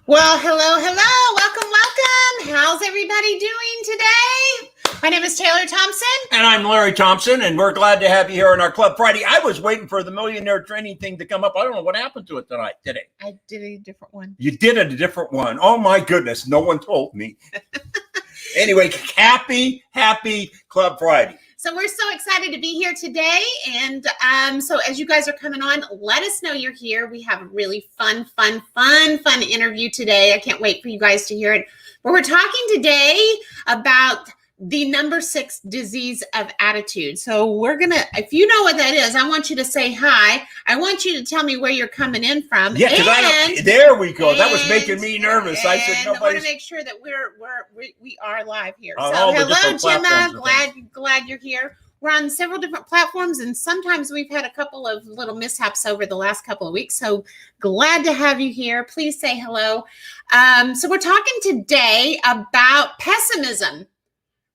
Well, hello. Welcome. How's everybody doing today? My name is Taylor Thompson. And I'm Larry Thompson, and we're glad to have you here on our Club Friday. I was waiting for the Millionaire training thing to come up. I don't know what happened to it today. I did a different one. You did a different one. Oh, my goodness. No one told me. Anyway, happy Club Friday. So we're so excited to be here today. And so as you guys are coming on, let us know you're here. We have a really fun interview today. I can't wait for you guys to hear it. But we're talking today about the number 6 disease of attitude. So we're going to, if you know what that is, I want you to say hi. I want you to tell me where you're coming in from. Yeah, because there we go. That was making me nervous. I said I want to make sure that we are live here. So hello, Gemma. Glad you're here. We're on several different platforms, and sometimes we've had a couple of little mishaps over the last couple of weeks. So glad to have you here. Please say hello. So we're talking today about pessimism.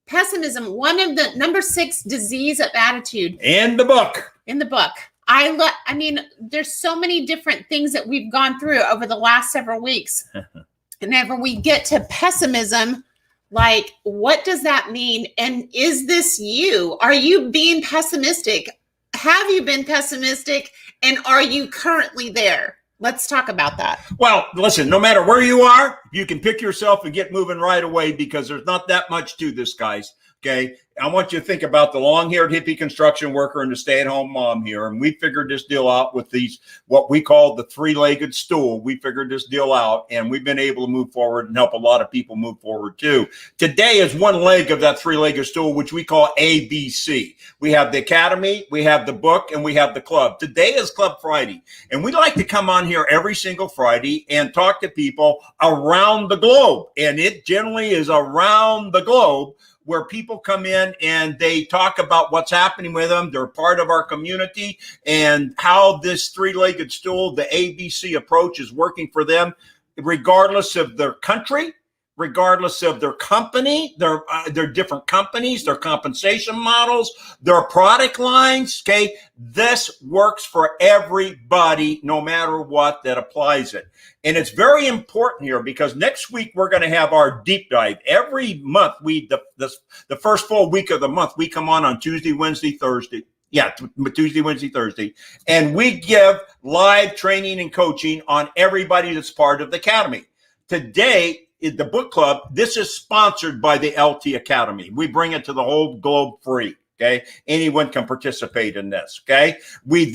Pessimism, one of the number 6 disease of attitude. In the book. I mean, there's so many different things that we've gone through over the last several weeks. And whenever we get to pessimism, like, what does that mean? And is this you? Are you being pessimistic? Have you been pessimistic? And are you currently there? Let's talk about that. Well, listen, no matter where you are, you can pick yourself and get moving right away, because there's not that much to this, guys. Okay. I want you to think about the long-haired hippie construction worker and the stay-at-home mom here. And we figured this deal out with these, what we call the 3-legged stool. We figured this deal out, and we've been able to move forward and help a lot of people move forward too. Today is one leg of that 3-legged stool, which we call ABC. We have the Academy, we have the book, and we have the club. Today is Club Friday. And we like to come on here every single Friday and talk to people around the globe. And it generally is around the globe, where people come in and they talk about what's happening with them. They're part of our community and how this 3-legged stool, the ABC approach, is working for them, regardless of their country, regardless of their company, their different companies, their compensation models, their product lines. Okay. This works for everybody, no matter what, that applies it. And it's very important here, because next week we're going to have our deep dive. Every month, the first full week of the month, we come on Tuesday, Wednesday, Thursday. Yeah, Tuesday, Wednesday, Thursday. And we give live training and coaching on everybody that's part of the Academy. Today, the book club, this is sponsored by the LT Academy. We bring it to the whole globe free. Okay. Anyone can participate in this. Okay. We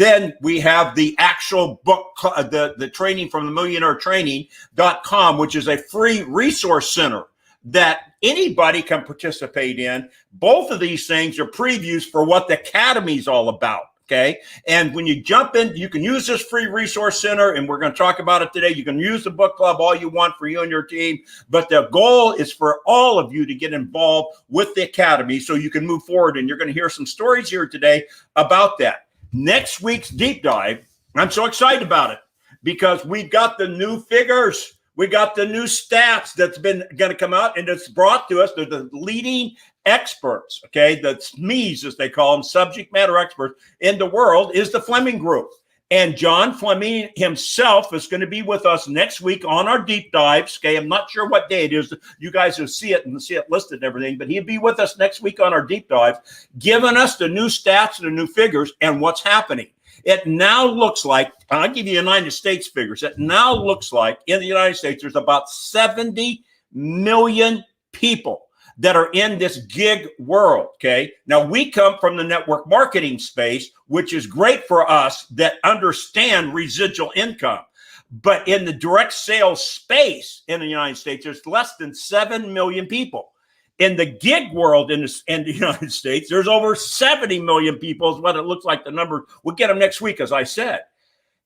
have the actual book, the training from the millionairetraining.com, which is a free resource center that anybody can participate in. Both of these things are previews for what the Academy is all about. Okay. And when you jump in, you can use this free resource center, and we're going to talk about it today. You can use the book club all you want for you and your team, but the goal is for all of you to get involved with the Academy so you can move forward. And you're going to hear some stories here today about that. Next week's deep dive, I'm so excited about it, because we've got the new figures. We got the new stats that's been going to come out, and it's brought to us. They're the leading experts, okay? The SMEs, as they call them, subject matter experts in the world, is the Fleming Group. And John Fleming himself is going to be with us next week on our deep dives, okay? I'm not sure what day it is. You guys will see it and see it listed and everything, but he'll be with us next week on our deep dives, giving us the new stats and the new figures and what's happening. It now looks like, I'll give you United States figures. It now looks like in the United States, there's about 70 million people that are in this gig world. Okay. Now we come from the network marketing space, which is great for us that understand residual income. But in the direct sales space in the United States, there's less than 7 million people. In the gig world in the United States, there's over 70 million people is what it looks like. The number, we'll get them next week, as I said.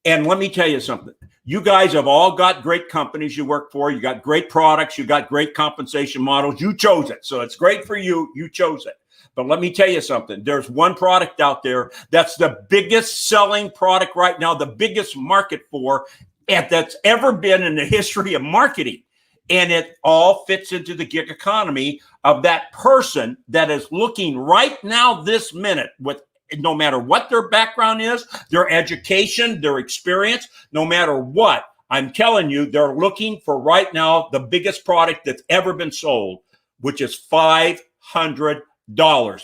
And let me tell you something. You guys have all got great companies you work for. You got great products. You got great compensation models. You chose it. So it's great for you. You chose it. But let me tell you something. There's one product out there that's the biggest selling product right now, the biggest market for, and that's ever been in the history of marketing. And it all fits into the gig economy of that person that is looking right now, this minute, with no matter what their background is, their education, their experience, no matter what. I'm telling you, they're looking for right now the biggest product that's ever been sold, which is $500,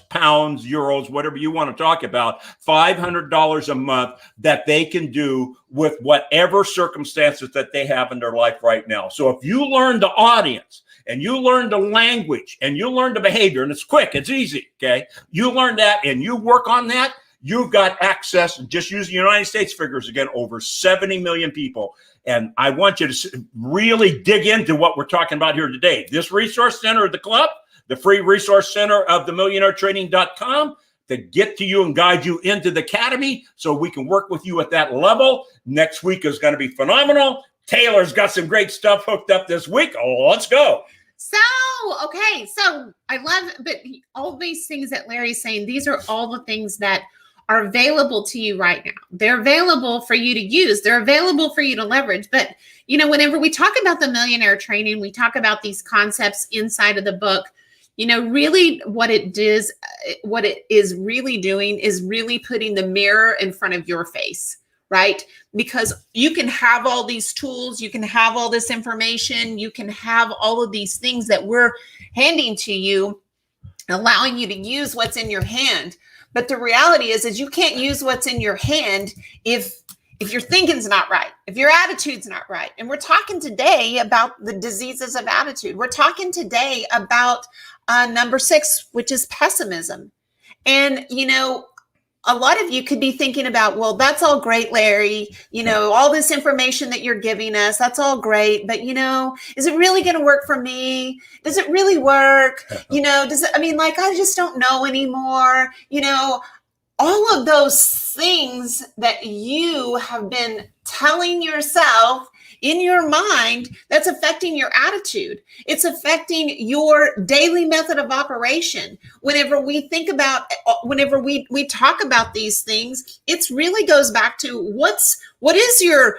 pounds, euros, whatever you want to talk about, $500 a month that they can do with whatever circumstances that they have in their life right now. So if you learn the audience and you learn the language and you learn the behavior, and it's quick, it's easy, okay? You learn that and you work on that, you've got access, just using United States figures again, over 70 million people. And I want you to really dig into what we're talking about here today. This resource center of the club, the free resource center of the millionairetraining.com, to get to you and guide you into the academy so we can work with you at that level. Next week is going to be phenomenal. Taylor's got some great stuff hooked up this week. Oh, let's go. So, okay. So I love, but all these things that Larry's saying, these are all the things that are available to you right now. They're available for you to use. They're available for you to leverage. But, you know, whenever we talk about the millionaire training, we talk about these concepts inside of the book. You know, really what it is really doing is really putting the mirror in front of your face, right? Because you can have all these tools, you can have all this information, you can have all of these things that we're handing to you, allowing you to use what's in your hand. But the reality is you can't use what's in your hand if your thinking's not right, if your attitude's not right. And we're talking today about the diseases of attitude. We're talking today about number 6, which is pessimism. And, you know, a lot of you could be thinking about, well, that's all great, Larry. You know, all this information that you're giving us, that's all great. But, you know, is it really going to work for me? Does it really work? You know, I just don't know anymore. You know, all of those things that you have been telling yourself in your mind, that's affecting your attitude. It's affecting your daily method of operation. Whenever we think about, whenever we talk about these things, it really goes back to what is your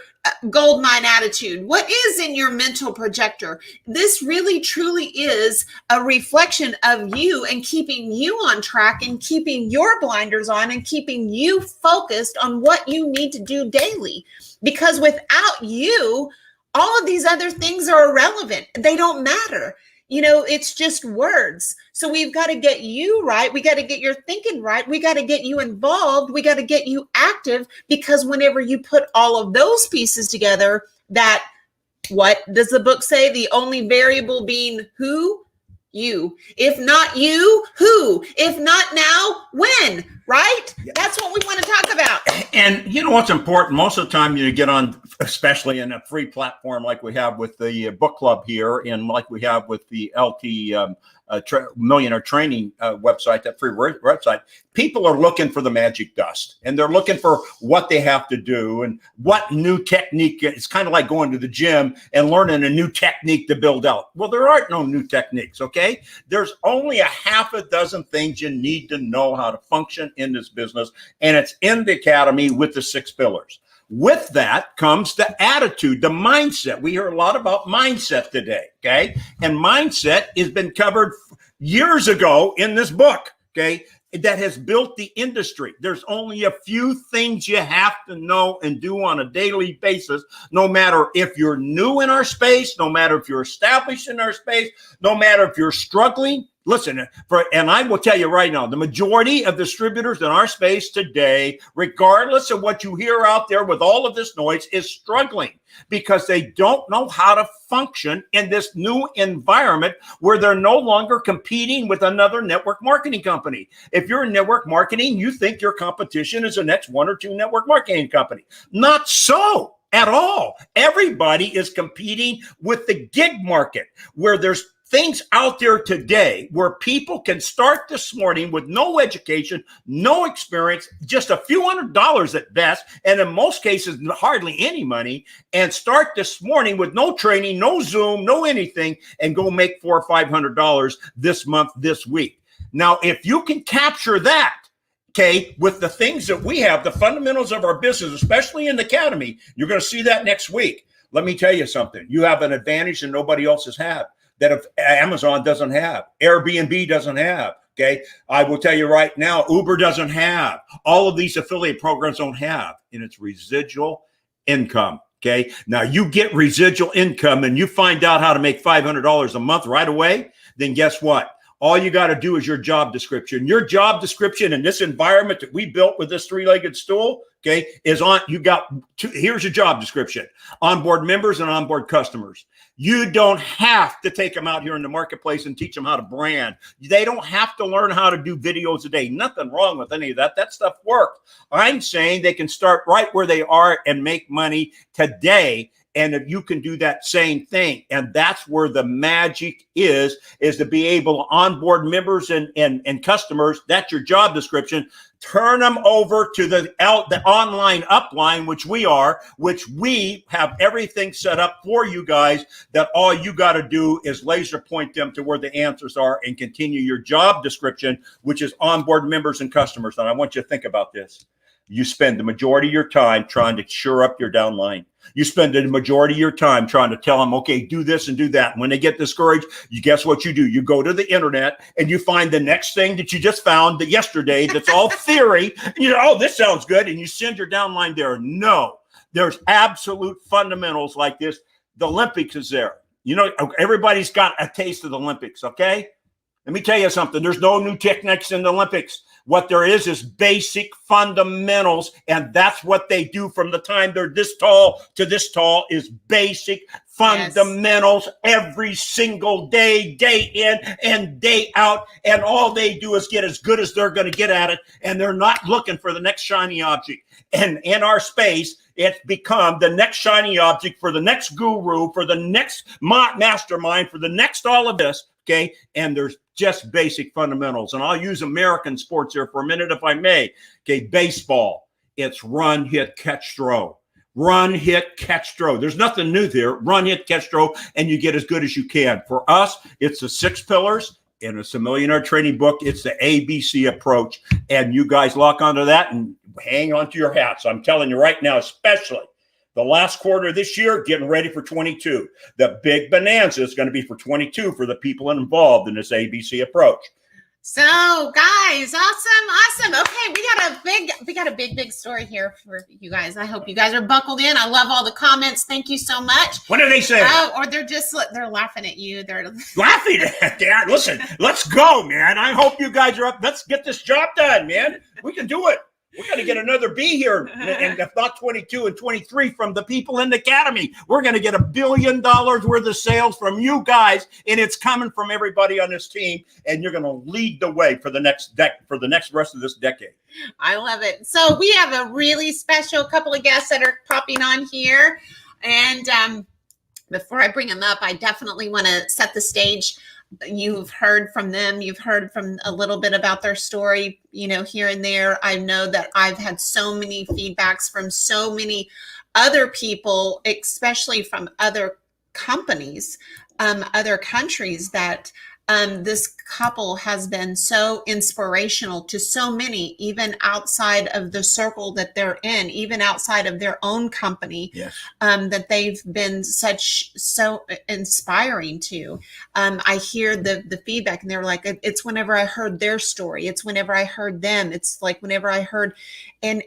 gold mine attitude? What is in your mental projector? This really truly is a reflection of you and keeping you on track and keeping your blinders on and keeping you focused on what you need to do daily. Because without you, all of these other things are irrelevant. They don't matter. You know, it's just words. So we've got to get you right. We got to get your thinking right. We got to get you involved. We got to get you active, because whenever you put all of those pieces together, that, what does the book say? The only variable being who? You. If not you, who? If not now, when? Right? Yeah. That's what we want to talk about. And you know what's important? Most of the time you get on, especially in a free platform like we have with the book club here and like we have with the LT Millionaire Training website, that free website, people are looking for the magic dust, and they're looking for what they have to do and what new technique. It's kind of like going to the gym and learning a new technique to build out. Well, there aren't no new techniques, okay? There's only a half a dozen things you need to know how to function in this business, and it's in the academy with the 6 pillars. With that comes the attitude, the mindset. We hear a lot about mindset today, okay? And mindset has been covered years ago in this book, okay, that has built the industry. There's only a few things you have to know and do on a daily basis, no matter if you're new in our space, no matter if you're established in our space, no matter if you're struggling. Listen, and I will tell you right now, the majority of distributors in our space today, regardless of what you hear out there with all of this noise, is struggling because they don't know how to function in this new environment where they're no longer competing with another network marketing company. If you're in network marketing, you think your competition is the next 1 or 2 network marketing company. Not so at all. Everybody is competing with the gig market, where there's things out there today where people can start this morning with no education, no experience, just a few $100s at best, and in most cases, hardly any money, and start this morning with no training, no Zoom, no anything, and go make $400 or $500 this month, this week. Now, if you can capture that, okay, with the things that we have, the fundamentals of our business, especially in the academy, you're going to see that next week. Let me tell you something. You have an advantage that nobody else has had, that if Amazon doesn't have, Airbnb doesn't have, okay? I will tell you right now, Uber doesn't have, all of these affiliate programs don't have, and it's residual income. Okay. Now you get residual income and you find out how to make $500 a month right away. Then guess what? All you got to do is your job description. Your job description in this environment that we built with this three-legged stool, okay, is on. You got two. Here's your job description: onboard members and onboard customers. You don't have to take them out here in the marketplace and teach them how to brand. They don't have to learn how to do videos a day. Nothing wrong with any of that. That stuff works. I'm saying they can start right where they are and make money today. And if you can do that same thing, and that's where the magic is to be able to onboard members and customers. That's your job description. Turn them over to the online upline, which we have everything set up for you guys, that all you got to do is laser point them to where the answers are and continue your job description, which is onboard members and customers. And I want you to think about this. You spend the majority of your time trying to shore up your downline. You spend the majority of your time trying to tell them, okay, do this and do that. And when they get discouraged, you guess what you do? You go to the internet and you find the next thing that you just found that yesterday that's all theory. And you know, oh, this sounds good. And you send your downline there. No, there's absolute fundamentals like this. The Olympics is there. You know, everybody's got a taste of the Olympics, okay? Let me tell you something. There's no new techniques in the Olympics. What there is basic fundamentals, and that's what they do from the time they're this tall to this tall is basic fundamentals every single day, day in and day out. And all they do is get as good as they're going to get at it. And they're not looking for the next shiny object. And in our space, it's become the next shiny object for the next guru, for the next mastermind, for the next all of this. Okay. And there's just basic fundamentals. And I'll use American sports here for a minute, if I may. Okay. Baseball. It's run, hit, catch, throw. Run, hit, catch, throw. There's nothing new there. Run, hit, catch, throw, and you get as good as you can. For us, it's the 6 pillars, and it's a Millionaire training book. It's the ABC approach. And you guys lock onto that and hang on to your hats. I'm telling you right now, especially the last quarter of this year, getting ready for 22. The big bonanza is going to be for 22 for the people involved in this ABC approach. So, guys, awesome. Okay, we got a big story here for you guys. I hope you guys are buckled in. I love all the comments. Thank you so much. What are they saying? Or they're laughing at you. They're laughing at that. Listen, let's go, man. I hope you guys are up. Let's get this job done, man. We can do it. We're going to get another B here, and if not 22 and 23 from the people in the academy. We're going to get $1 billion worth of sales from you guys, and it's coming from everybody on this team. And you're going to lead the way for the next rest of this decade. I love it. So we have a really special couple of guests that are popping on here, and before I bring them up, I definitely want to set the stage. You've heard from them. You've heard from a little bit about their story, here and there. I know that I've had so many feedbacks from so many other people, especially from other companies, other countries, that this couple has been so inspirational to so many, even outside of the circle that they're in, even outside of their own company. Yes. That they've been so inspiring to. I hear the feedback, and they're like, it's whenever I heard their story, it's whenever I heard them, it's like whenever I heard, and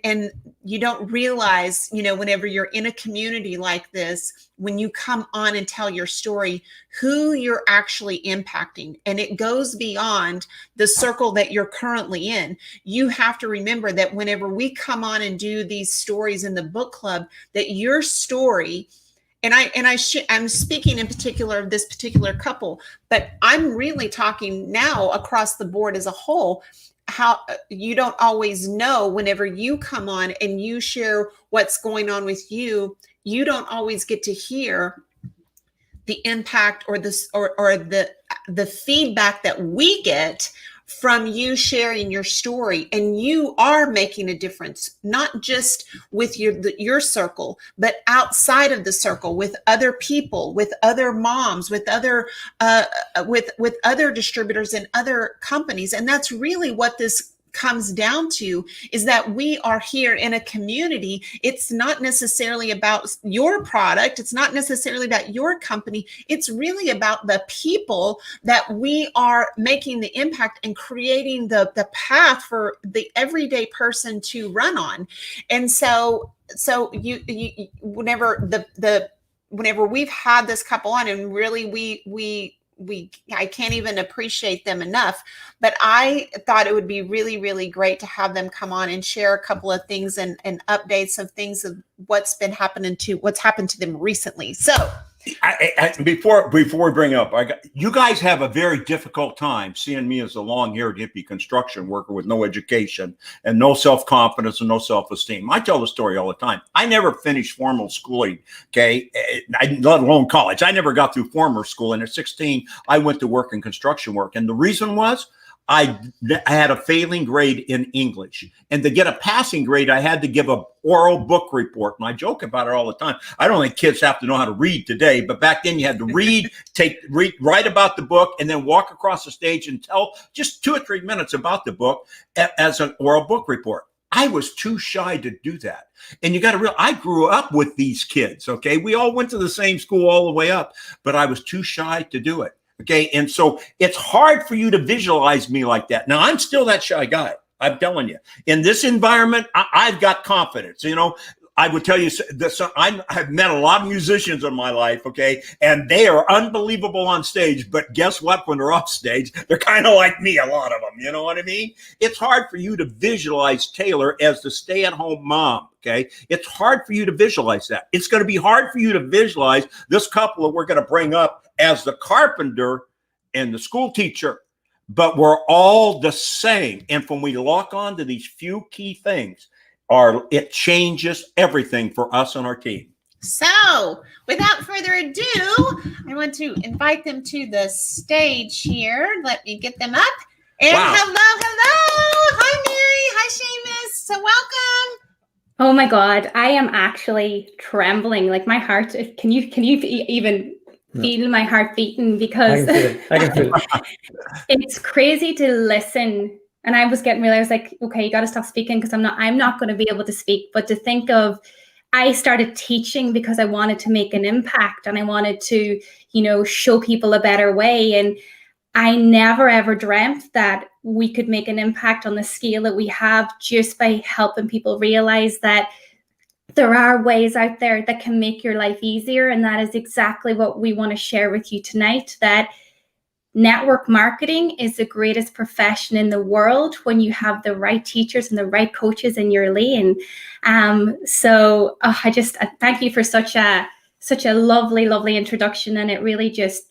you don't realize, whenever you're in a community like this, when you come on and tell your story, who you're actually impacting. And it goes beyond the circle that you're currently in. You have to remember that whenever we come on and do these stories in the book club, that your story, I'm speaking in particular of this particular couple, but I'm really talking now across the board as a whole. How you don't always know whenever you come on and you share what's going on with you, you don't always get to hear the impact or the feedback that we get from you sharing your story. And you are making a difference, not just with your circle, but outside of the circle, with other people, with other moms, with other with other distributors and other companies. And that's really what this comes down to is that we are here in a community. It's not necessarily about your product. It's not necessarily about your company. It's really about the people that we are making the impact and creating the path for the everyday person to run on. And so you whenever whenever we've had this couple on, and really I can't even appreciate them enough, but I thought it would be really, really great to have them come on and share a couple of things and updates of things of what's happened to them recently. So before we bring up, you guys have a very difficult time seeing me as a long-haired hippie construction worker with no education and no self-confidence and no self-esteem. I tell the story all the time. I never finished formal schooling, okay, let alone college. I never got through formal school, and at 16, I went to work in construction work, and the reason was I had a failing grade in English, and to get a passing grade, I had to give a oral book report. And I joke about it all the time. I don't think kids have to know how to read today, but back then you had to write about the book, and then walk across the stage and tell just 2 or 3 minutes about the book as an oral book report. I was too shy to do that. And you got to realize, I grew up with these kids, okay? We all went to the same school all the way up, but I was too shy to do it. Okay. And so it's hard for you to visualize me like that. Now, I'm still that shy guy. I'm telling you, in this environment, I've got confidence. You know, I would tell you this, I've met a lot of musicians in my life. Okay. And they are unbelievable on stage, but guess what? When they're off stage, they're kind of like me, a lot of them. You know what I mean? It's hard for you to visualize Taylor as the stay-at-home mom. Okay. It's hard for you to visualize that. It's going to be hard for you to visualize this couple that we're going to bring up as the carpenter and the school teacher, but we're all the same. And when we lock on to these few key things, it changes everything for us on our team. So without further ado, I want to invite them to the stage here. Let me get them up. And wow. Hello. Hi, Mary. Hi, Seamus. So welcome. Oh my God, I am actually trembling. Like my heart. Can you even feel my heart beating? Because I can feel it. It's crazy to listen. And I was getting real. I was like, okay, you got to stop speaking because I'm not going to be able to speak. But to think of, I started teaching because I wanted to make an impact and I wanted to, show people a better way. And I never ever dreamt that we could make an impact on the scale that we have just by helping people realize that there are ways out there that can make your life easier. And that is exactly what we want to share with you tonight, that network marketing is the greatest profession in the world when you have the right teachers and the right coaches in your lane. So I thank you for such a lovely, lovely introduction. And it really just,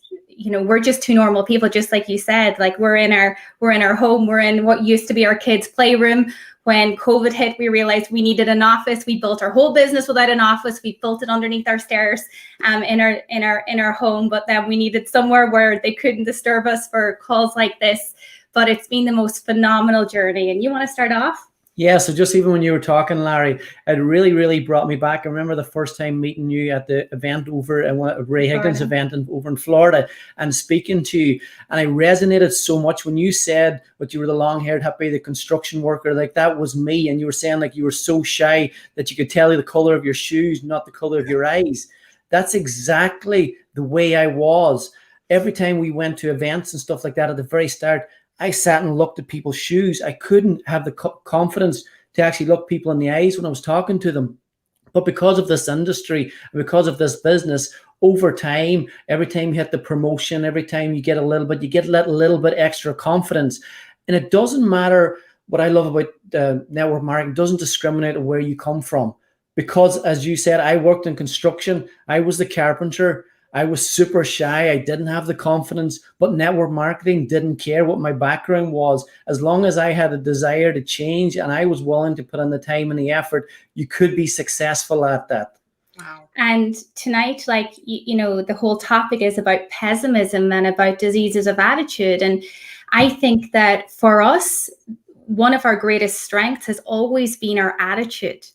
we're just two normal people, just like you said. Like we're in our home, we're in what used to be our kids' playroom. When COVID hit, we realized we needed an office. We built our whole business without an office. We built it underneath our stairs in our home, but then we needed somewhere where they couldn't disturb us for calls like this. But it's been the most phenomenal journey. And you want to start off? Yeah, so just even when you were talking, Larry, it really, really brought me back. I remember the first time meeting you at the event over at Ray Higgins' event over in Florida and speaking to you. And I resonated so much when you said what you were the long-haired hippie, the construction worker, like that was me. And you were saying like you were so shy that you could tell the color of your shoes, not the color of your eyes. That's exactly the way I was. Every time we went to events and stuff like that at the very start, I sat and looked at people's shoes. I couldn't have the confidence to actually look people in the eyes when I was talking to them. But because of this industry, because of this business, over time, every time you hit the promotion, every time you get a little bit extra confidence. And it doesn't matter. What I love about network marketing, doesn't discriminate where you come from. Because as you said, I worked in construction. I was the carpenter. I was super shy. I didn't have the confidence, but network marketing didn't care what my background was. As long as I had a desire to change and I was willing to put in the time and the effort, you could be successful at that. Wow. And tonight, like, the whole topic is about pessimism and about diseases of attitude. And I think that for us, one of our greatest strengths has always been our attitude.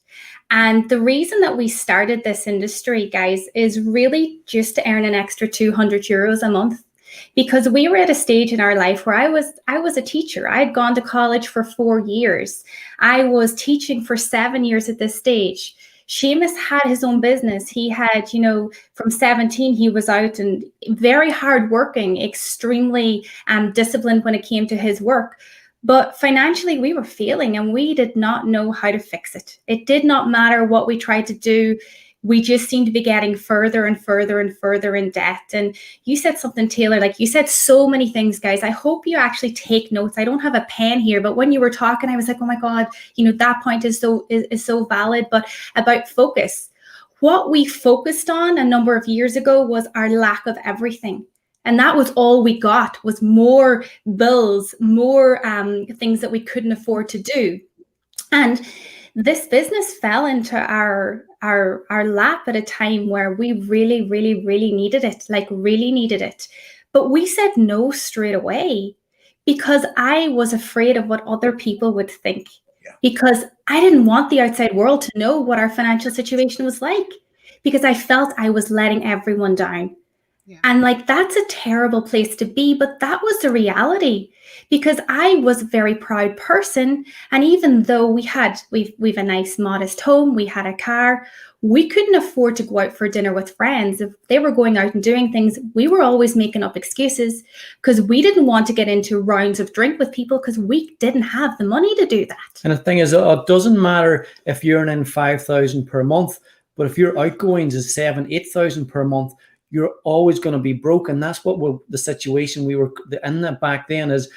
And the reason that we started this industry, guys, is really just to earn an extra €200 a month. because we were at a stage in our life where I was a teacher. I had gone to college for 4 years. I was teaching for 7 years at this stage. Seamus had his own business. He had, from 17, he was out and very hardworking, extremely disciplined when it came to his work. But financially, we were failing and we did not know how to fix it. It did not matter what we tried to do. We just seemed to be getting further and further and further in debt. And you said something, Taylor, like you said so many things, guys. I hope you actually take notes. I don't have a pen here, but when you were talking, I was like, oh my God, that point is so valid, but about focus. What we focused on a number of years ago was our lack of everything. And that was all we got, was more bills, more things that we couldn't afford to do. And this business fell into our lap at a time where we really, really, really needed it, really needed it. But we said no straight away because I was afraid of what other people would think. Yeah. Because I didn't want the outside world to know what our financial situation was like, because I felt I was letting everyone down. Yeah. And that's a terrible place to be, but that was the reality, because I was a very proud person. And even though we've a nice modest home, we had a car, we couldn't afford to go out for dinner with friends. If they were going out and doing things, we were always making up excuses because we didn't want to get into rounds of drink with people because we didn't have the money to do that. And the thing is, it doesn't matter if you're earning $5,000 per month, but if your outgoings is $7,000-8,000 per month, you're always going to be broke. And that's what the situation we were in that back then is.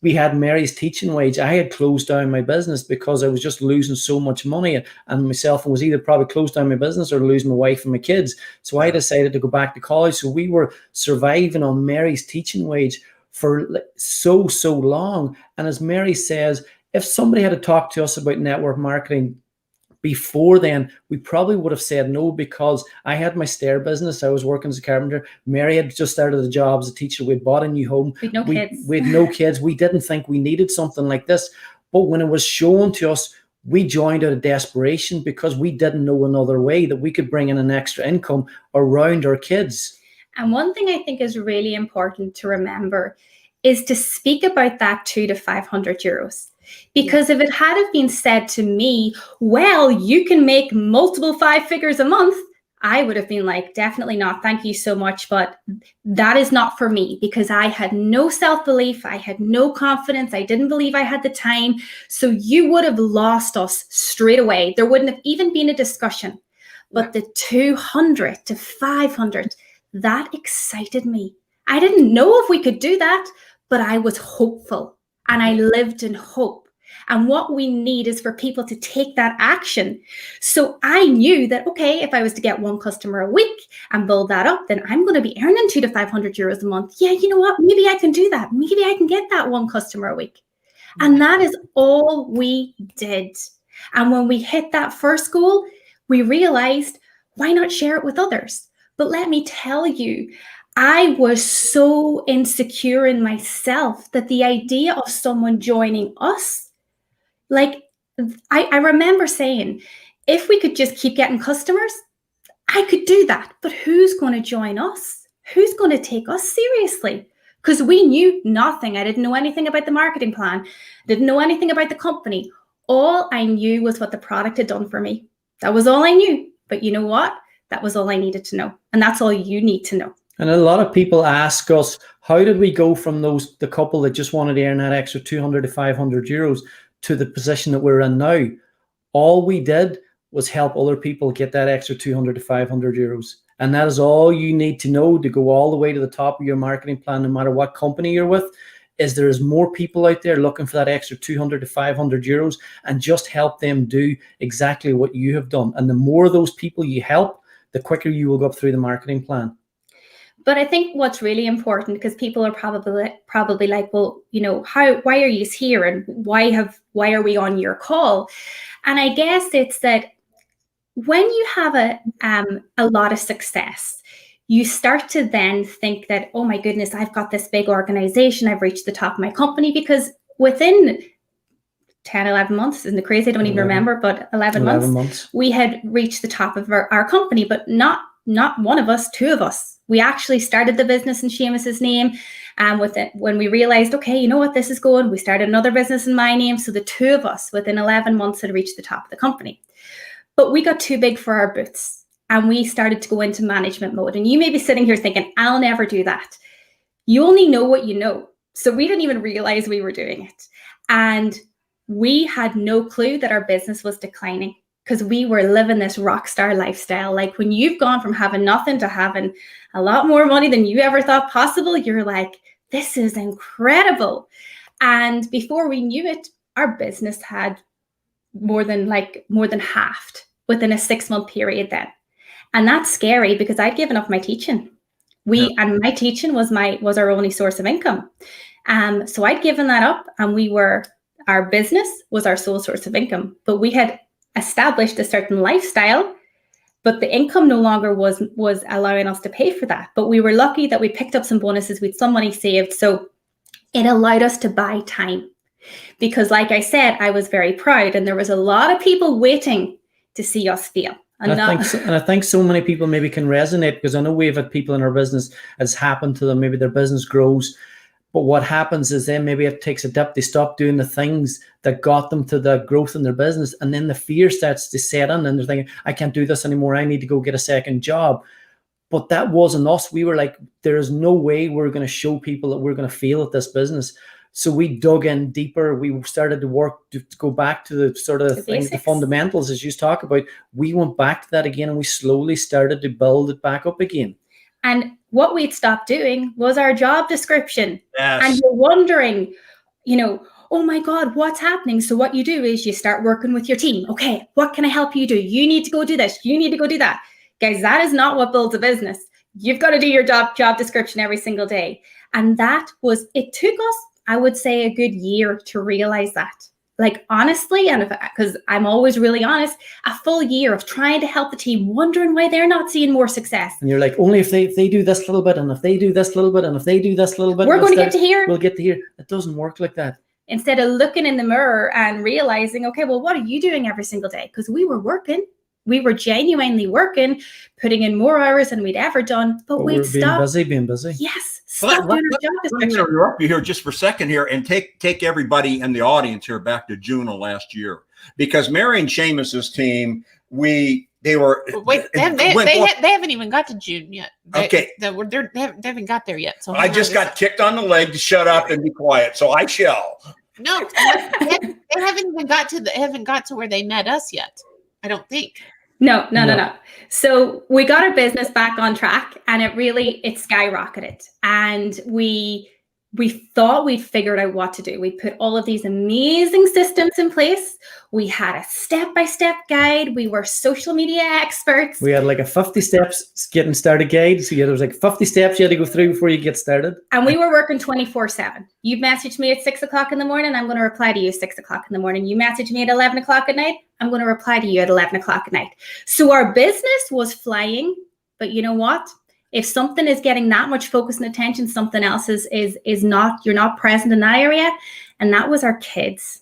We had Mary's teaching wage. I had closed down my business because I was just losing so much money, and myself was either probably close down my business or lose my wife and my kids. So I decided to go back to college. So we were surviving on Mary's teaching wage for so long. And as Mary says, if somebody had to talk to us about network marketing before then, we probably would have said no, because I had my stair business. I was working as a carpenter. Mary had just started a job as a teacher. We'd bought a new home. We had no kids. We didn't think we needed something like this. But when it was shown to us, we joined out of desperation because we didn't know another way that we could bring in an extra income around our kids. And one thing I think is really important to remember is to speak about that 200 to 500 euros. Because if it had have been said to me, well, you can make multiple 5 figures a month, I would have been like, definitely not. Thank you so much. But that is not for me, because I had no self-belief. I had no confidence. I didn't believe I had the time. So you would have lost us straight away. There wouldn't have even been a discussion. But the 200 to 500, that excited me. I didn't know if we could do that, but I was hopeful. And I lived in hope. And what we need is for people to take that action. So I knew that, okay, if I was to get 1 customer a week and build that up, then I'm going to be earning 200 to 500 euros a month. Yeah, you know what? Maybe I can do that. Maybe I can get that 1 customer a week. And that is all we did. And when we hit that first goal, we realized, why not share it with others? But let me tell you, I was so insecure in myself that the idea of someone joining us, I remember saying, if we could just keep getting customers, I could do that. But who's going to join us? Who's going to take us seriously? Because we knew nothing. I didn't know anything about the marketing plan. Didn't know anything about the company. All I knew was what the product had done for me. That was all I knew. But you know what? That was all I needed to know. And that's all you need to know. And a lot of people ask us, how did we go from the couple that just wanted to earn that extra 200 to 500 euros to the position that we're in now? All we did was help other people get that extra 200 to 500 euros. And that is all you need to know to go all the way to the top of your marketing plan, no matter what company you're with, is there is more people out there looking for that extra 200 to 500 euros, and just help them do exactly what you have done. And the more of those people you help, the quicker you will go up through the marketing plan. But I think what's really important, because people are probably like, well, why are you here, and why are we on your call? And I guess it's that when you have a lot of success, you start to then think that, oh my goodness, I've got this big organization, I've reached the top of my company, because within 10, 11 months, isn't it crazy? I don't even remember, but 11 months, we had reached the top of our company, but not not one of us, two of us. We actually started the business in Seamus's name. And when we realized, okay, you know what, this is going, we started another business in my name. So the two of us within 11 months had reached the top of the company. But we got too big for our boots and we started to go into management mode. And you may be sitting here thinking, I'll never do that. You only know what you know. So we didn't even realize we were doing it. And we had no clue that our business was declining because we were living this rock star lifestyle. Like when you've gone from having nothing to having a lot more money than you ever thought possible, you're like, this is incredible. And before we knew it, our business had more than halved within a 6-month period then. And that's scary because I'd given up my teaching. And my teaching was our only source of income. So I'd given that up, and our business was our sole source of income. But we had established a certain lifestyle, but the income no longer was allowing us to pay for that. But we were lucky that we picked up some bonuses with some money saved. So it allowed us to buy time. Because like I said, I was very proud, and there was a lot of people waiting to see us fail. I think so many people maybe can resonate, because I know we've had people in our business, it's happened to them, maybe their business grows, but what happens is then maybe it takes a dip, they stop doing the things that got them to the growth in their business, and then the fear starts to set in, and they're thinking, I can't do this anymore, I need to go get a second job. But that wasn't us. We were like, there is no way we're going to show people that we're going to fail at this business. So we dug in deeper. We started to work to go back to the sort of things, the fundamentals, as you talk about. We went back to that again, and we slowly started to build it back up again. And what we'd stopped doing was our job description. Yes. And you're wondering, oh my God, what's happening? So what you do is you start working with your team. Okay, what can I help you do? You need to go do this. You need to go do that. Guys, that is not what builds a business. You've got to do your job description every single day. And it took us, I would say, a good year to realize that. Like, honestly, and because I'm always really honest, a full year of trying to help the team, wondering why they're not seeing more success. And you're like, only if they do this little bit, and if they do this little bit, and if they do this little bit, we're going to get to here. We'll get to here. It doesn't work like that. Instead of looking in the mirror and realizing, okay, well, what are you doing every single day? Because we were working. We were genuinely working, putting in more hours than we'd ever done, but we'd stop. Being busy. Yes. Stop doing our job description. Let me interrupt you here just for a second here and take everybody in the audience here back to June of last year, because Mary and Seamus's team, they haven't even got to June yet. They haven't got there yet. So I just got kicked on the leg to shut up and be quiet. So I shall. No, they haven't even got to where they met us yet. I don't think. No. So we got our business back on track, and it skyrocketed. And we thought we'd figured out what to do. We put all of these amazing systems in place. We had a step-by-step guide. We were social media experts. We had like a 50 steps getting started guide. So there was like 50 steps you had to go through before you get started. And we were working 24/7. You message me at 6 o'clock in the morning, I'm going to reply to you at 6 o'clock in the morning. You message me at 11 o'clock at night, I'm going to reply to you at 11 o'clock at night. So our business was flying, but you know what? If something is getting that much focus and attention, something else is not, you're not present in that area. And that was our kids.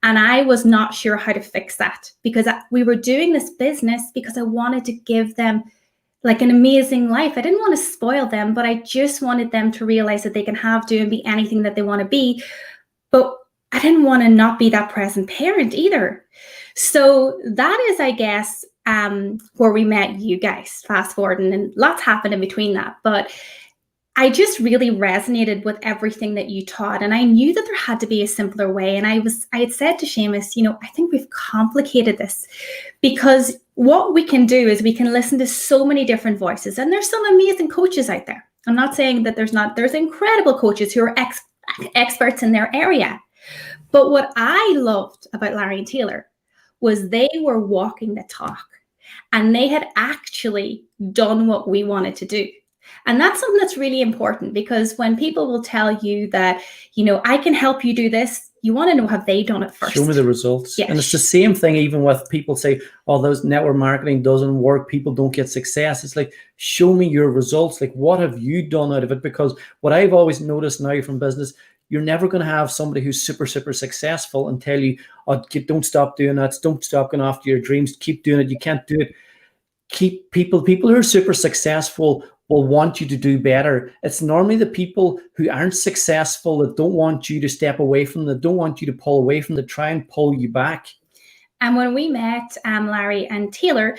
And I was not sure how to fix that, because we were doing this business because I wanted to give them like an amazing life. I didn't want to spoil them, but I just wanted them to realize that they can do and be anything that they want to be. But I didn't want to not be that present parent either. So that is, I guess, where we met you guys, fast forwarding, and lots happened in between that. But I just really resonated with everything that you taught. And I knew that there had to be a simpler way. And I had said to Seamus, I think we've complicated this, because what we can do is we can listen to so many different voices. And there's some amazing coaches out there. I'm not saying that there's incredible coaches who are experts in their area. But what I loved about Larry and Taylor was they were walking the talk, and they had actually done what we wanted to do. And that's something that's really important, because when people will tell you that, I can help you do this, you want to know, have they done it first? Show me the results. Yes. And it's the same thing even with people say, oh, those network marketing doesn't work, people don't get success. It's like, show me your results. Like, what have you done out of it? Because what I've always noticed now from business, you're never going to have somebody who's super, super successful and tell you, oh, don't stop doing that. Don't stop going after your dreams. Keep doing it. You can't do it. keep people who are super successful will want you to do better. It's normally the people who aren't successful that don't want you to step away from them, that don't want you to pull away from them, to try and pull you back. And when we met Larry and Taylor,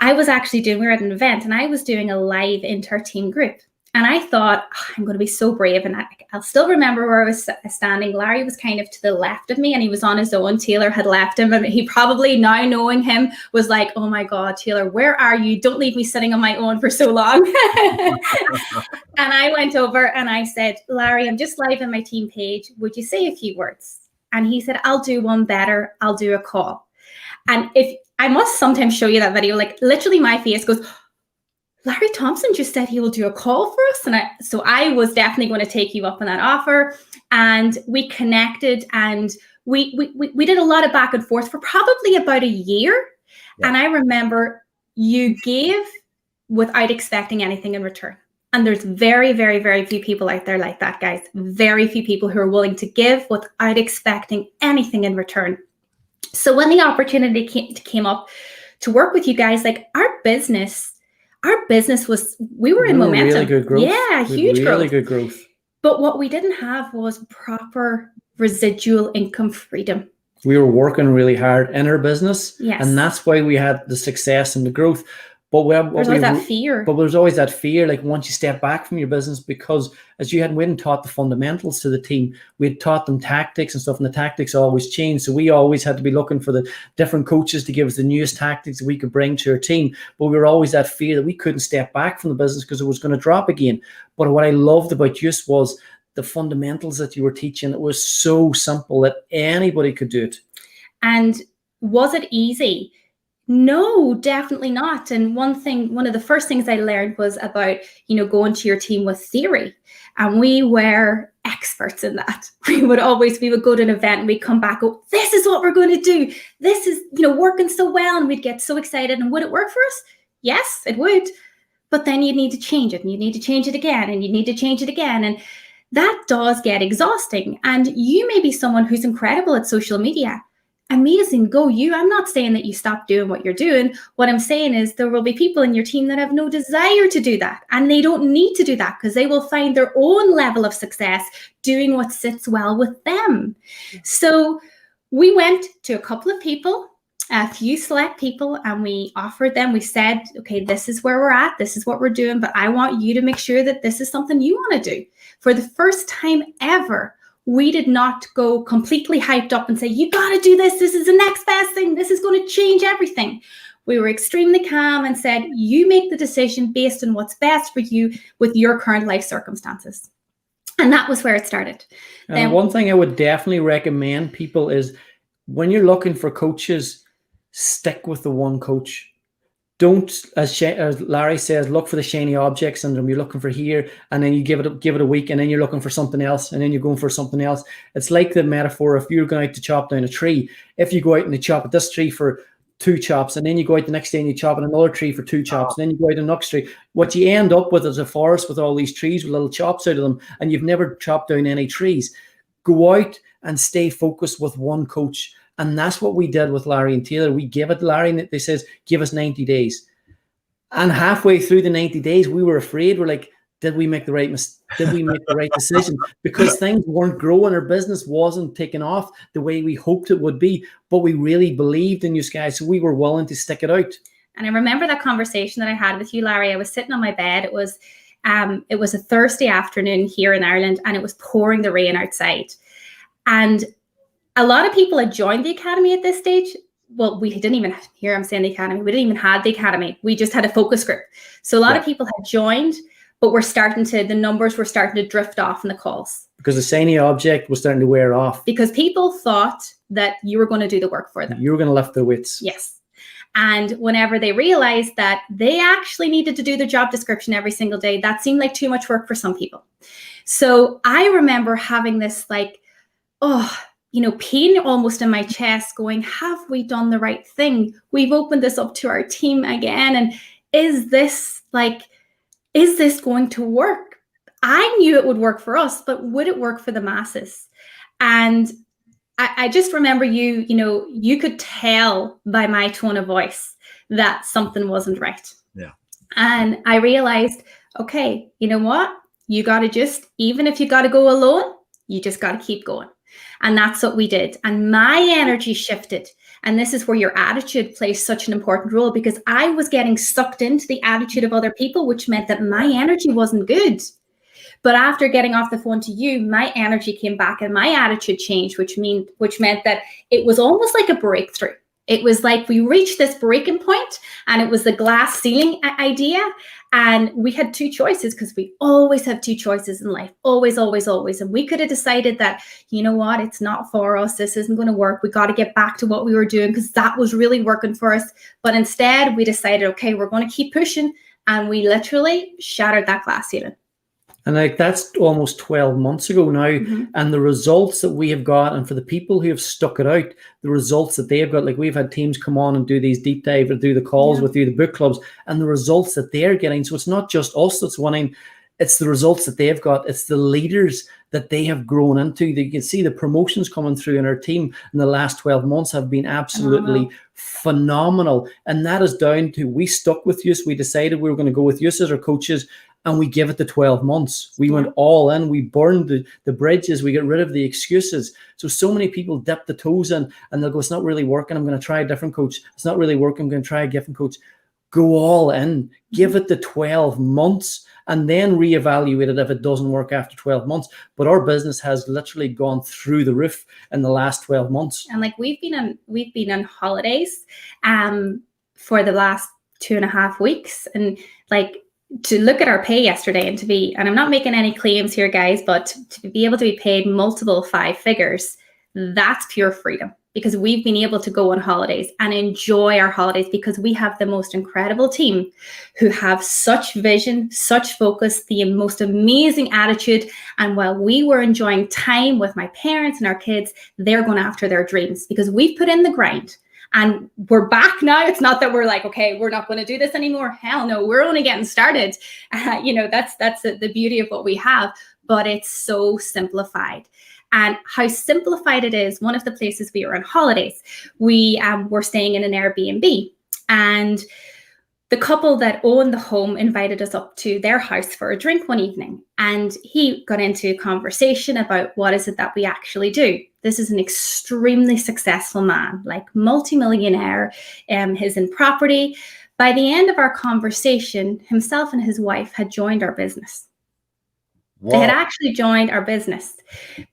we were at an event and I was doing a live inter-team group. And I thought, I'm going to be so brave. And I'll still remember where I was standing. Larry was kind of to the left of me and he was on his own. Taylor had left him. And he probably, now knowing him, was like, oh my God, Taylor, where are you? Don't leave me sitting on my own for so long. And I went over and I said, Larry, I'm just live on my team page. Would you say a few words? And he said, I'll do one better. I'll do a call. And if I must sometimes show you that video, like literally my face goes, Larry Thompson just said he will do a call for us. And so I was definitely going to take you up on that offer. And we connected and we did a lot of back and forth for probably about a year. Yeah. And I remember you gave without expecting anything in return. And there's very, very, very few people out there like that, guys. Very few people who are willing to give without expecting anything in return. So when the opportunity came up to work with you guys, like our business was, we were in momentum. Really good growth. Yeah, huge growth. Really good growth. But what we didn't have was proper residual income freedom. We were working really hard in our business. Yes. And that's why we had the success and the growth. But there's always that fear. But there's always that fear, like once you step back from your business, because we hadn't taught the fundamentals to the team. We had taught them tactics and stuff, and the tactics always changed. So we always had to be looking for the different coaches to give us the newest tactics that we could bring to our team. But we were always that fear that we couldn't step back from the business because it was going to drop again. But what I loved about you was the fundamentals that you were teaching. It was so simple that anybody could do it. And was it easy? No, definitely not. And one of the first things I learned was about, going to your team with theory. And we were experts in that. We would go to an event and we'd come back, go, this is what we're going to do. This is, working so well. And we'd get so excited. And would it work for us? Yes, it would. But then you'd need to change it and you need to change it again and you need to change it again. And that does get exhausting. And you may be someone who's incredible at social media. Amazing, go you. I'm not saying that you stop doing what you're doing. What I'm saying is there will be people in your team that have no desire to do that. And they don't need to do that because they will find their own level of success doing what sits well with them. So we went to a couple of people, a few select people, and we offered them, we said, okay, this is where we're at. This is what we're doing. But I want you to make sure that this is something you want to do. For the first time ever, we did not go completely hyped up and say, you got to do this. This is the next best thing. This is going to change everything. We were extremely calm and said, you make the decision based on what's best for you with your current life circumstances. And that was where it started. And one thing I would definitely recommend people is when you're looking for coaches, stick with the one coach. Don't, as Larry says, look for the shiny object syndrome. You're looking for here, and then you give it a week, and then you're looking for something else, and then you're going for something else. It's like the metaphor if you're going out to chop down a tree. If you go out and you chop at this tree for 2 chops, and then you go out the next day and you chop at another tree for 2 chops, and then you go out the next tree, what you end up with is a forest with all these trees with little chops out of them, and you've never chopped down any trees. Go out and stay focused with one coach. And that's what we did with Larry and Taylor. We gave it Larry, and they says, give us 90 days. And halfway through the 90 days, we were afraid. We're like, did we make the right decision? Because things weren't growing. Our business wasn't taking off the way we hoped it would be. But we really believed in you guys, so we were willing to stick it out. And I remember that conversation that I had with you, Larry. I was sitting on my bed. It was a Thursday afternoon here in Ireland, and it was pouring the rain outside. And a lot of people had joined the academy at this stage. Well, we didn't even, here I'm saying the academy, we didn't even have the academy. We just had a focus group. So a lot of people had joined, but the numbers were starting to drift off in the calls. Because the shiny object was starting to wear off. Because people thought that you were going to do the work for them. You were going to lift their weights. Yes. And whenever they realized that they actually needed to do their job description every single day, that seemed like too much work for some people. So I remember having this pain almost in my chest going, have we done the right thing? We've opened this up to our team again. And is this going to work? I knew it would work for us, but would it work for the masses? And I just remember you could tell by my tone of voice that something wasn't right. Yeah. And I realized, okay, you know what? You got to just, even if you got to go alone, you just got to keep going. And that's what we did. And my energy shifted. And this is where your attitude plays such an important role, because I was getting sucked into the attitude of other people, which meant that my energy wasn't good. But after getting off the phone to you, my energy came back and my attitude changed, which meant that it was almost like a breakthrough. It was like we reached this breaking point, and it was the glass ceiling idea. And we had two choices, because we always have two choices in life. Always, always, always. And we could have decided that, you know what, it's not for us. This isn't going to work. We got to get back to what we were doing, because that was really working for us. But instead, we decided, okay, we're going to keep pushing. And we literally shattered that glass ceiling. And like that's almost 12 months ago now. Mm-hmm. And the results that we have got, and for the people who have stuck it out, the results that they have got, like we've had teams come on and do these deep dive or do the calls with you, the book clubs, and the results that they're getting. So it's not just us that's winning, it's the results that they've got. It's the leaders that they have grown into. You can see the promotions coming through in our team in the last 12 months have been absolutely phenomenal. And that is down to, we stuck with you. We decided we were going to go with you as our coaches, and we give it the 12 months. We went all in. We burned the bridges. We get rid of the excuses. So many people dip the toes in and they'll go, it's not really working. I'm going to try a different coach. It's not really working. I'm going to try a different coach. Go all in. Give it the 12 months and then reevaluate it if it doesn't work after 12 months. But our business has literally gone through the roof in the last 12 months. And like we've been on holidays for the last 2.5 weeks. And like, to look at our pay yesterday and I'm not making any claims here, guys, but to be able to be paid multiple 5 figures, that's pure freedom, because we've been able to go on holidays and enjoy our holidays, because we have the most incredible team who have such vision, such focus, the most amazing attitude. And while we were enjoying time with my parents and our kids, they're going after their dreams, because we've put in the grind. And we're back now. It's not that we're like, okay, we're not going to do this anymore. Hell no, we're only getting started. That's the beauty of what we have, but it's so simplified. And how simplified it is, one of the places we were on holidays, we were staying in an Airbnb, and the couple that owned the home invited us up to their house for a drink one evening. And he got into a conversation about what is it that we actually do. This is an extremely successful man, like multimillionaire, he's in property. By the end of our conversation, himself and his wife had joined our business. Wow. They had actually joined our business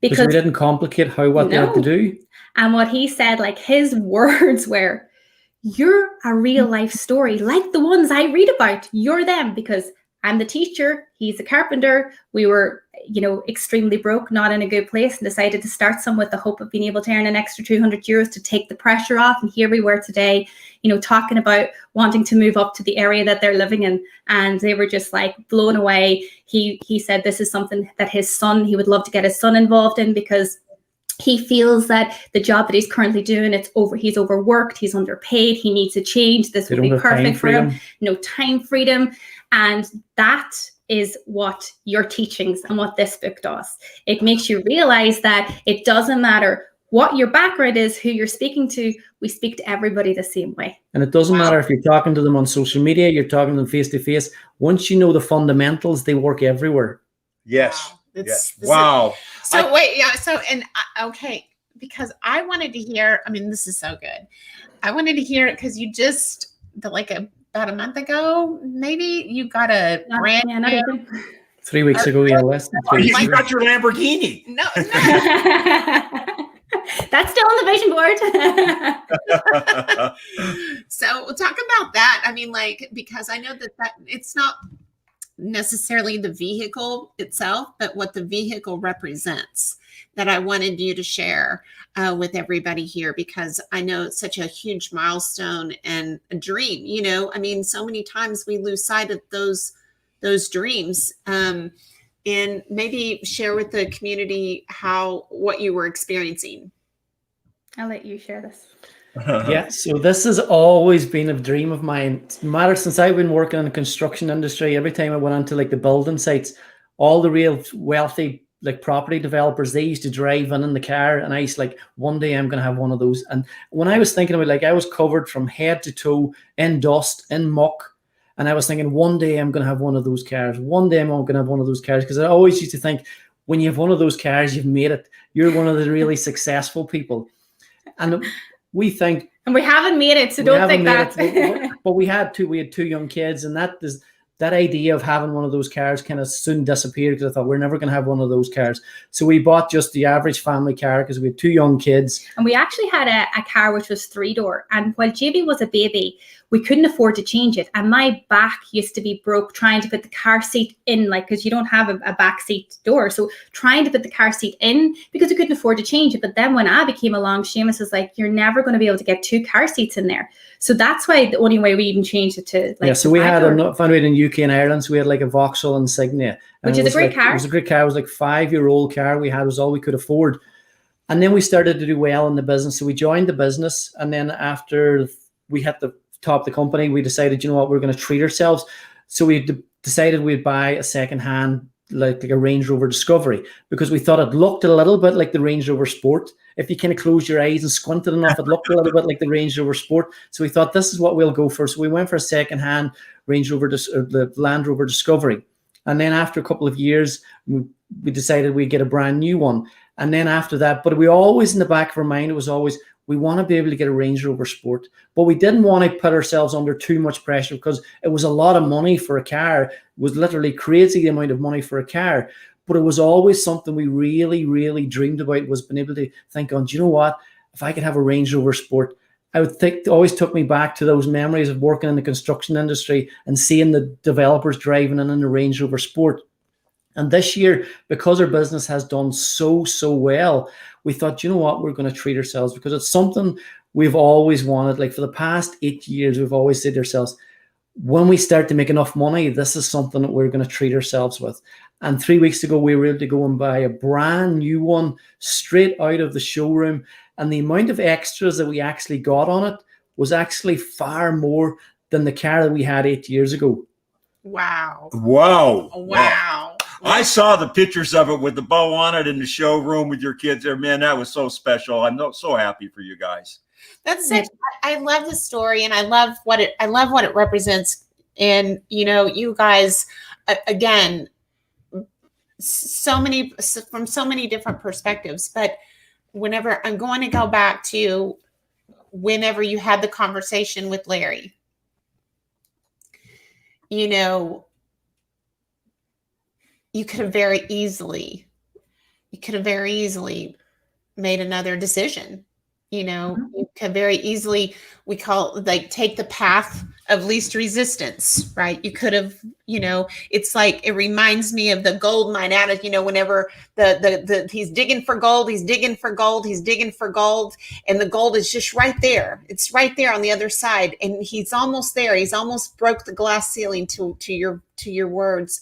because we didn't complicate what they had to do. And what he said, like his words were, "You're a real life story, like the ones I read about. You're them," because I'm the teacher, he's a carpenter. We were, extremely broke, not in a good place, and decided to start some with the hope of being able to earn an extra 200 euros to take the pressure off. And here we were today, talking about wanting to move up to the area that they're living in. And they were just like blown away. He said this is something that he would love to get his son involved in, because he feels that the job that he's currently doing, he's overworked, he's underpaid, he needs a change. This would be perfect for him. No time freedom. And that is what your teachings and what this book does. It makes you realize that it doesn't matter what your background is, who you're speaking to, we speak to everybody the same way. And it doesn't matter if you're talking to them on social media, you're talking to them face to face. Once you know the fundamentals, they work everywhere. Yes. Wow. Yes. Wow. Okay, because I wanted to hear, this is so good. I wanted to hear it because you just, about a month ago, maybe you got a brand new. 3 weeks ago, less than 3 weeks. You got your Lamborghini. No. That's still on the vision board. So we'll talk about that. Because I know that it's not necessarily the vehicle itself, but what the vehicle represents, that I wanted you to share with everybody here, because I know it's such a huge milestone and a dream. So many times we lose sight of those dreams. And maybe share with the community what you were experiencing. I'll let you share this. Yeah, so this has always been a dream of mine. No matter since I've been working in the construction industry, every time I went onto the building sites, all the real wealthy like property developers, they used to drive in the car, and I used to, like, one day I'm going to have one of those. And when I was thinking about, like, I was covered from head to toe in dust, in muck, and I was thinking, one day I'm going to have one of those cars. One day I'm going to have one of those cars, because I always used to think, when you have one of those cars, you've made it. You're one of the really successful people. And we think, and we haven't made it, so don't think that. But we had two young kids, and that idea of having one of those cars kind of soon disappeared, because I thought, we're never going to have one of those cars. So we bought just the average family car, because we had 2 young kids. And we actually had a car which was 3-door. And while JB was a baby, we couldn't afford to change it. And my back used to be broke trying to put the car seat in, like, because you don't have a back seat door. So trying to put the car seat in, because we couldn't afford to change it. But then when Abby came along, Seamus was like, you're never going to be able to get 2 car seats in there. So that's why the only way we even changed it to, like, so we had found it in UK and Ireland. So we had like a Vauxhall Insignia, which is a great car. It was a great car. It was like 5-year-old car we had. It was all we could afford. And then we started to do well in the business. So we joined the business, and then after we hit the top of the company, we decided, you know what, we're going to treat ourselves. So we decided we'd buy a second-hand, like a Range Rover Discovery, because we thought it looked a little bit like the Range Rover Sport. If you kind of closed your eyes and squinted enough, it looked a little bit like the Range Rover Sport. So we thought, this is what we'll go for. So we went for a second-hand Range Rover, the Land Rover Discovery. And then after a couple of years, we decided we'd get a brand new one. And then after that, but we always, in the back of our mind, it was always, we want to be able to get a Range Rover Sport. But we didn't want to put ourselves under too much pressure, because it was a lot of money for a car. It was literally crazy the amount of money for a car. But it was always something we really, really dreamed about, was being able to think on, do you know what? If I could have a Range Rover Sport, I would think, it always took me back to those memories of working in the construction industry and seeing the developers driving in the Range Rover Sport. And this year, because our business has done so well, we thought, you know what, we're going to treat ourselves, because it's something we've always wanted. Like, for the past 8 years, we've always said to ourselves, when we start to make enough money, this is something that we're going to treat ourselves with. And 3 weeks ago, we were able to go and buy a brand new one straight out of the showroom. And the amount of extras that we actually got on it was actually far more than the car that we had 8 years ago. Wow. I saw the pictures of it with the bow on it in the showroom with your kids there. Man, that was so special. I'm so happy for you guys. That's such, I love the story, and I love what it represents. And, you know, you guys, again, from so many different perspectives. But whenever I'm going to go back to whenever you had the conversation with Larry, you know, you could have very easily made another decision. You know, you could very easily, we call it, like, take the path of least resistance, right? You could have, you know, it's like, it reminds me of the gold mine adage, you know, whenever he's digging for gold, and the gold is just right there. It's right there on the other side. And he's almost there. He's almost broke the glass ceiling to your words.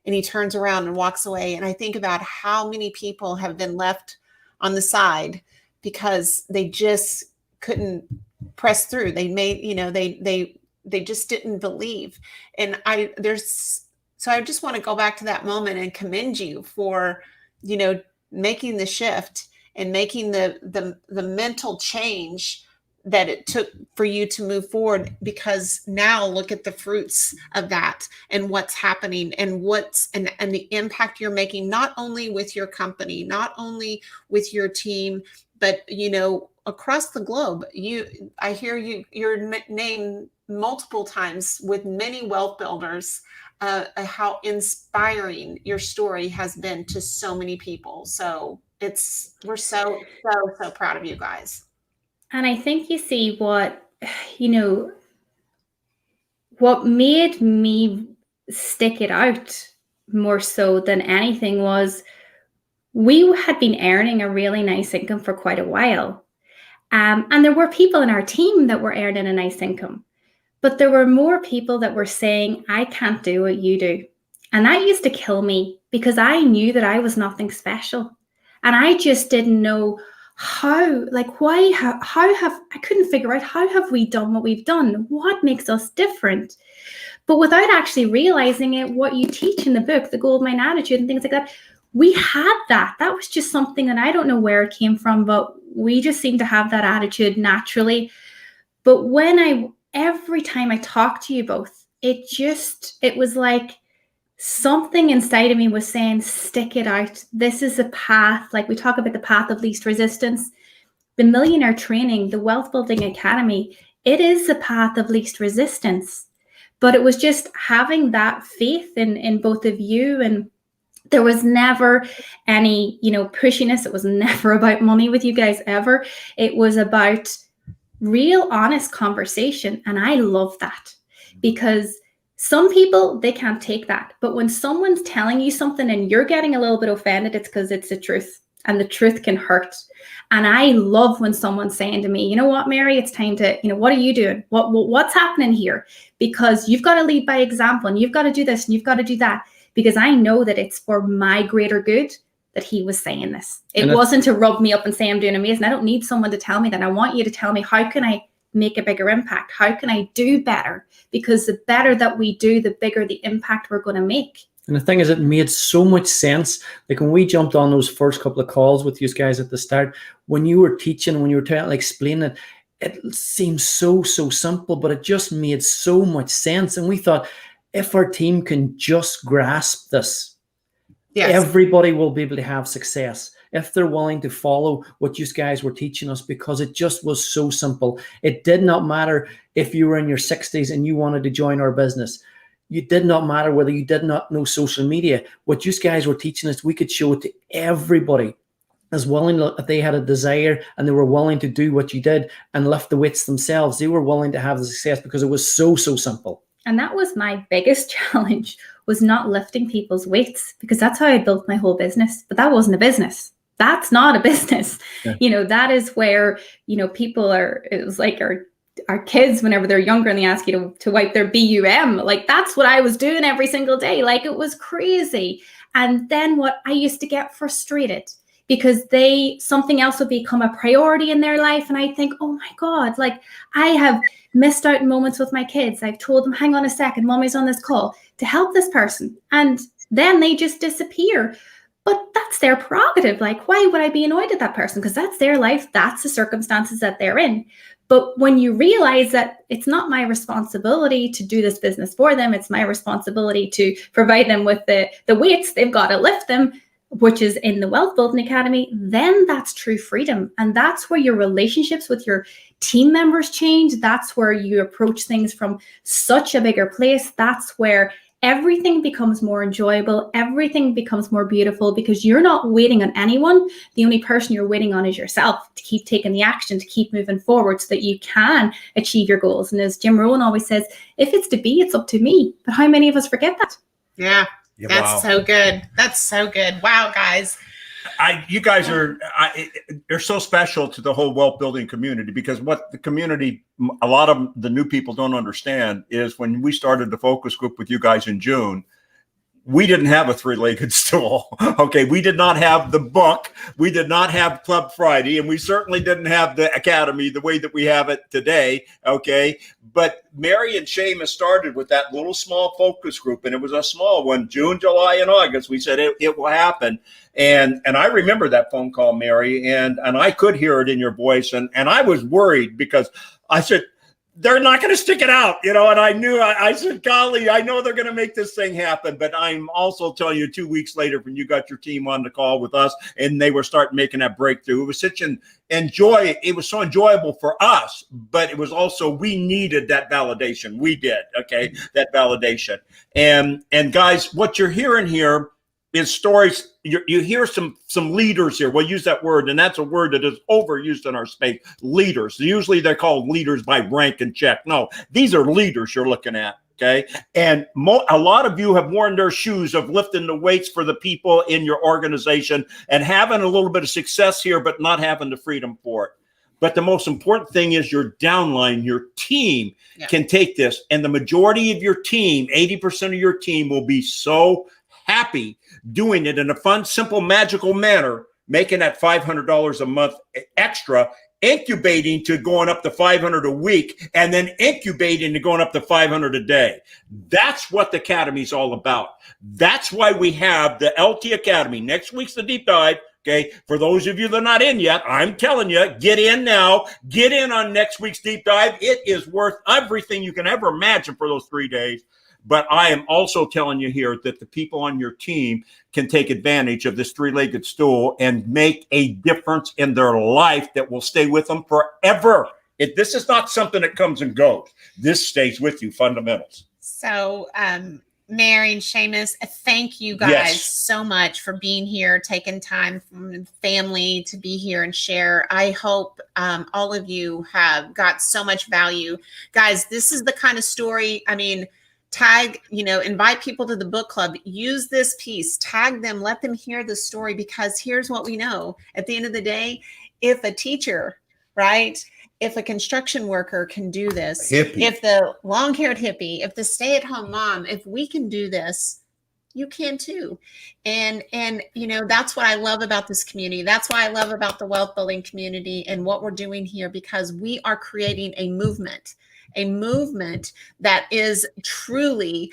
And he turns around and walks away. And I think about how many people have been left on the side because they just couldn't press through. They made, you know, they just didn't believe. And so I just want to go back to that moment and commend you for, you know, making the shift and making the mental change that it took for you to move forward, because now look at the fruits of that and what's happening and and the impact you're making, not only with your company, not only with your team, but, you know, across the globe. I hear your name multiple times with many wealth builders, how inspiring your story has been to so many people. So we're so proud of you guys. And I think you see what made me stick it out more so than anything was we had been earning a really nice income for quite a while. And there were people in our team that were earning a nice income, but there were more people that were saying, I can't do what you do. And that used to kill me, because I knew that I was nothing special. And I just didn't know I couldn't figure out, how have we done what we've done? What makes us different? But without actually realizing it, what you teach in the book, the gold mine attitude and things like that, we had that. That was just something that I don't know where it came from, but we just seem to have that attitude naturally. But every time I talk to you both, it was like something inside of me was saying, stick it out. This is a path. Like we talk about the path of least resistance. The Millionaire training, the Wealth Building Academy, it is the path of least resistance. But it was just having that faith in both of you. And there was never any, pushiness. It was never about money with you guys ever. It was about real honest conversation. And I love that, because some people, they can't take that. But when someone's telling you something and you're getting a little bit offended, it's because it's the truth, and the truth can hurt. And I love when someone's saying to me, you know what, Mary, it's time to, what are you doing? What's happening here? Because you've got to lead by example, and you've got to do this and you've got to do that, because I know that it's for my greater good that he was saying this. It wasn't to rub me up and say I'm doing amazing. I don't need someone to tell me that. I want you to tell me, how can I make a bigger impact? How can I do better? Because the better that we do, the bigger the impact we're going to make. And the thing is, it made so much sense. Like when we jumped on those first couple of calls with you guys at the start, when you were teaching, when you were explaining it, it seemed so simple, but it just made so much sense. And we thought, if our team can just grasp this, yes, everybody will be able to have success if they're willing to follow what you guys were teaching us, because it just was so simple. It did not matter if you were in your 60s and you wanted to join our business. It did not matter whether you did not know social media. What you guys were teaching us, we could show it to everybody as willing, if they had a desire and they were willing to do what you did and lift the weights themselves. They were willing to have the success because it was so simple. And that was my biggest challenge, was not lifting people's weights, because that's how I built my whole business. But that wasn't a business. That's not a business. Yeah. That is where, people it was like our kids, whenever they're younger and they ask you to wipe their BUM, like that's what I was doing every single day. Like it was crazy. And then what I used to get frustrated, because something else would become a priority in their life. And I think, oh my God, like I have missed out moments with my kids. I've told them, hang on a second, mommy's on this call to help this person. And then they just disappear. But that's their prerogative. Like, why would I be annoyed at that person? Because that's their life. That's the circumstances that they're in. But when you realize that it's not my responsibility to do this business for them, it's my responsibility to provide them with the weights, they've got to lift them, which is in the Wealth Building Academy, then that's true freedom. And that's where your relationships with your team members change. That's where you approach things from such a bigger place. That's where everything becomes more enjoyable. Everything becomes more beautiful, because you're not waiting on anyone. The only person you're waiting on is yourself, to keep taking the action, to keep moving forward so that you can achieve your goals. And as Jim Rohn always says, if it's to be, it's up to me. But how many of us forget that? Yeah. That's so good. That's so good. Wow, guys. You guys are so special to the whole wealth building community, because what the community, a lot of the new people don't understand is when we started the focus group with you guys in June, we didn't have a three-legged stool. Okay. We did not have the book. We did not have Club Friday, and we certainly didn't have the Academy the way that we have it today. Okay. But Mary and Seamus started with that little small focus group, and it was a small one, June, July, and August. We said it will happen. And I remember that phone call, Mary, and I could hear it in your voice. And I was worried, because I said, they're not going to stick it out, and I knew, I said, golly, I know they're going to make this thing happen. But I'm also telling you, 2 weeks later, when you got your team on the call with us and they were starting making that breakthrough, it was such an enjoy. It was so enjoyable for us, but it was also, we needed that validation. We did. Okay. That validation. And guys, what you're hearing here is stories. You hear some leaders here. We'll use that word, and that's a word that is overused in our space. Leaders. Usually they're called leaders by rank and check. No, these are leaders you're looking at. Okay, and a lot of you have worn their shoes of lifting the weights for the people in your organization and having a little bit of success here, but not having the freedom for it. But the most important thing is your downline, your team can take this, and the majority of your team, 80% of your team, will be so happy doing it in a fun, simple, magical manner, making that $500 a month extra incubating to going up to 500 a week, and then incubating to going up to 500 a day. That's what the Academy's all about. That's why we have the LT Academy. Next week's the deep dive. Okay, for those of you that are not in yet, I'm telling you, get in now. Get in on next week's deep dive. It is worth everything you can ever imagine for those 3 days. But I am also telling you here that the people on your team can take advantage of this three-legged stool and make a difference in their life that will stay with them forever. This is not something that comes and goes. This stays with you, fundamentals. So, Mary and Seamus, thank you guys so much for being here, taking time from family to be here and share. I hope all of you have got so much value. Guys, this is the kind of story, I mean, tag, invite people to the book club, use this piece, tag them, let them hear the story, because here's what we know. At the end of the day, if a teacher, right, if a construction worker can do this, if the long-haired hippie, if the stay-at-home mom, if we can do this, you can too. And that's what I love about this community. That's why I love about the wealth building community and what we're doing here, because we are creating a movement that is truly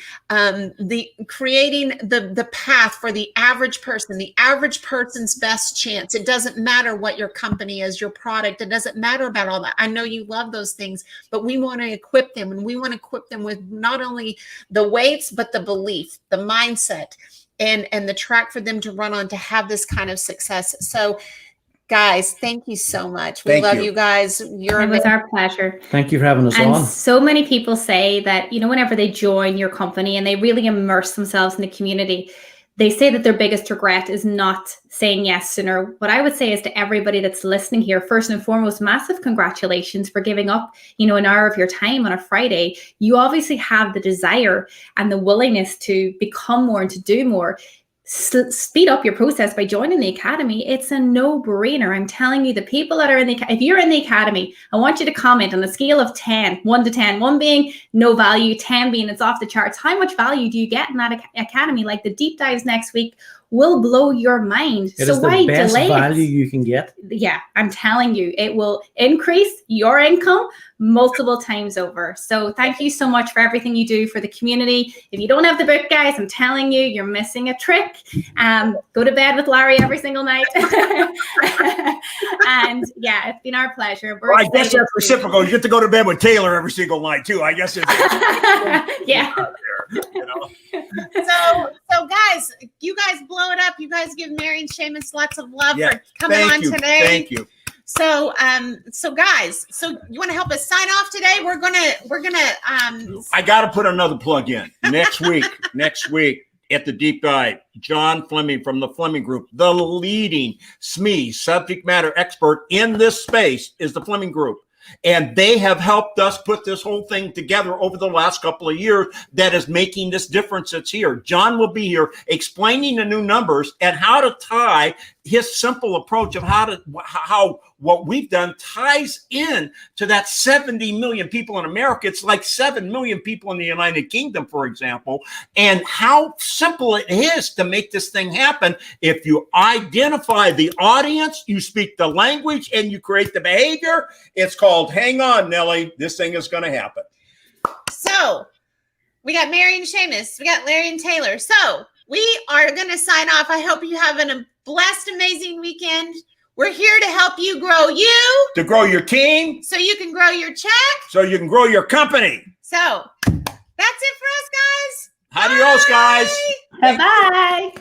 creating the path for the average person's best chance. It doesn't matter what your company is, your product. It doesn't matter about all that. I know you love those things, but we want to equip them, and we want to equip them with not only the weights, but the belief, the mindset, and the track for them to run on to have this kind of success. So, guys, thank you so much. We love you guys. It was our pleasure. Thank you for having us on. And so many people say that, whenever they join your company and they really immerse themselves in the community, they say that their biggest regret is not saying yes sooner. What I would say is to everybody that's listening here, first and foremost, massive congratulations for giving up, an hour of your time on a Friday. You obviously have the desire and the willingness to become more and to do more. Speed up your process by joining the Academy. It's a no-brainer. I'm telling you, the people that are if you're in the Academy, I want you to comment on a scale of 10, 1 to 10, 1 being no value, 10 being it's off the charts. How much value do you get in that Academy? Like the deep dives next week will blow your mind. It is the best value you can get. Yeah, I'm telling you, it will increase your income multiple times over. So thank you so much for everything you do for the community. If you don't have the book, guys, I'm telling you, you're missing a trick. Go to bed with Larry every single night. And yeah, it's been our pleasure. I guess that's reciprocal. You get to go to bed with Taylor every single night too. I guess it's yeah. So guys, you guys blow it up. You guys give Mary and Seamus lots of love for coming on today. Thank you. So guys, so you want to help us sign off today? We're gonna I gotta put another plug in. Next week at the deep dive, John Fleming from the Fleming Group, the leading SME subject matter expert in this space is the Fleming Group. And they have helped us put this whole thing together over the last couple of years that is making this difference that's here. John will be here explaining the new numbers and how to tie his simple approach of how what we've done ties in to that 70 million people in America. It's like 7 million people in the United Kingdom, for example, and how simple it is to make this thing happen. If you identify the audience, you speak the language, and you create the behavior, it's called, hang on, Nellie, this thing is going to happen. So we got Mary and Seamus, we got Larry and Taylor. So we are going to sign off. I hope you have a blessed, amazing weekend. We're here to help you grow to grow your team, so you can grow your check, so you can grow your company. So that's it for us, guys. Adios, guys. Bye-bye.